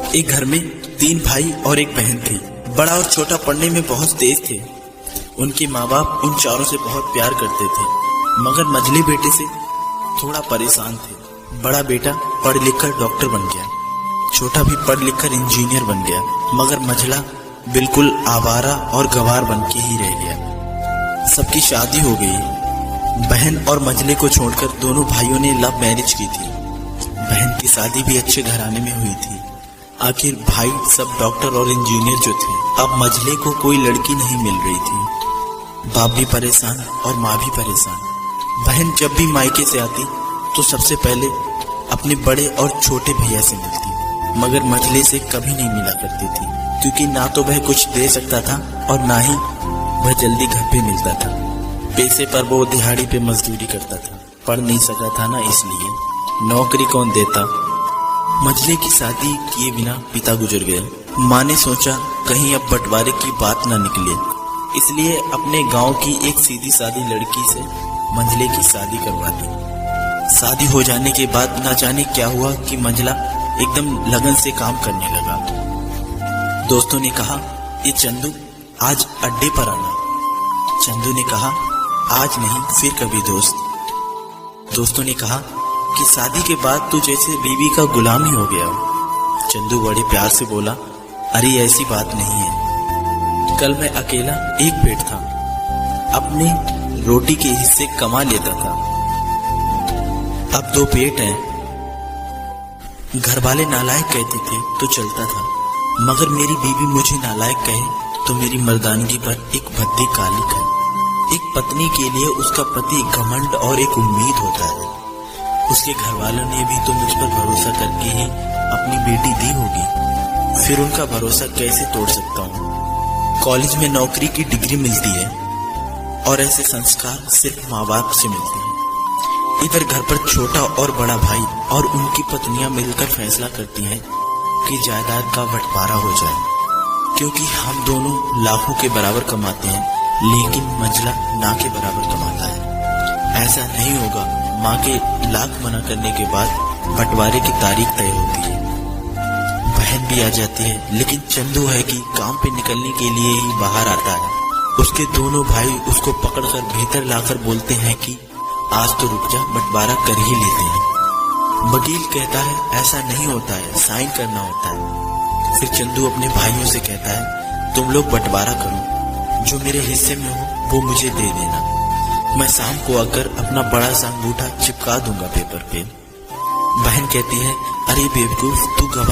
एक घर में 3 भाई और एक बहन थी। बड़ा और छोटा पढ़ने में बहुत तेज थे। उनके माँ बाप उन चारों से बहुत प्यार करते थे, मगर मझले बेटे से थोड़ा परेशान थे। बड़ा बेटा पढ़ लिख कर डॉक्टर बन गया, छोटा भी पढ़ लिख कर इंजीनियर बन गया, मगर मझला बिल्कुल आवारा और गंवार बन के ही रह गया। सबकी शादी हो गई। बहन और मझले को छोड़कर दोनों भाइयों ने लव मैरिज की थी। बहन की शादी भी अच्छे घराने में हुई थी। आखिर भाई सब डॉक्टर और इंजीनियर जो थे, अब मझले को कोई लड़की नहीं मिल रही थी। बाप भी परेशान और माँ भी परेशान। बहन जब भी मायके से आती तो सबसे पहले अपने बड़े और छोटे भैया से मिलती, मगर मझले से कभी नहीं मिला करती थी, क्योंकि ना तो वह कुछ दे सकता था और ना ही वह जल्दी घर पे मिलता था। पैसे पर वो दिहाड़ी पे मजदूरी करता था, पढ़ नहीं सका था ना, इसलिए नौकरी कौन देता। मझले की शादी किए बिना पिता गुजर गए। माँ ने सोचा कहीं अब बंटवारे की बात ना निकले, इसलिए अपने गांव की एक सीधी सादी लड़की से मंझले की शादी करवा दी। शादी हो जाने के बाद ना जाने क्या हुआ कि मंझला एकदम लगन से काम करने लगा। दोस्तों ने कहा, ये चंदू आज अड्डे पर आना। चंदू ने कहा, आज नहीं फिर कभी दोस्त। दोस्तों ने कहा कि शादी के बाद तू जैसे बीवी का गुलाम ही हो गया हो। चंदू बड़े प्यार से बोला, अरे ऐसी बात नहीं है, कल मैं अकेला एक पेट था, अपने रोटी के हिस्से कमा लेता था, अब 2 पेट हैं। घर वाले नालायक कहते थे तो चलता था, मगर मेरी बीवी मुझे नालायक कहे तो मेरी मर्दानगी पर एक भद्दी कालिक है। एक पत्नी के लिए उसका पति घमंड और एक उम्मीद होता है। उसके घर वालों ने भी तो मुझ पर भरोसा करके ही अपनी बेटी दी होगी, फिर उनका भरोसा कैसे तोड़ सकता हूँ। कॉलेज में नौकरी की डिग्री मिलती है और ऐसे संस्कार सिर्फ माँ बाप से मिलते हैं। इधर घर पर छोटा और बड़ा भाई और उनकी पत्नियां मिलकर फैसला करती हैं कि जायदाद का बंटवारा हो जाए, क्योंकि हम दोनों लाखों के बराबर कमाते हैं, लेकिन मंझला ना के बराबर कमाता है। ऐसा नहीं होगा। माँ के लाख मना करने के बाद बंटवारे की तारीख तय होती है। बहन भी आ जाती है, लेकिन चंदू है कि काम पे निकलने के लिए ही बाहर आता है। उसके दोनों भाई उसको पकड़कर भीतर लाकर बोलते हैं कि आज तो रुक जा, बंटवारा कर ही लेते हैं। वकील कहता है ऐसा नहीं होता है, साइन करना होता है। फिर चंदू अपने भाइयों से कहता है, तुम लोग बंटवारा करो, जो मेरे हिस्से में हो वो मुझे दे देना, मैं शाम को आकर अपना बड़ा सा अंगूठा चिपका दूंगा पेपर पे। बहन कहती है, अरे बेवकूफ, तू गवाह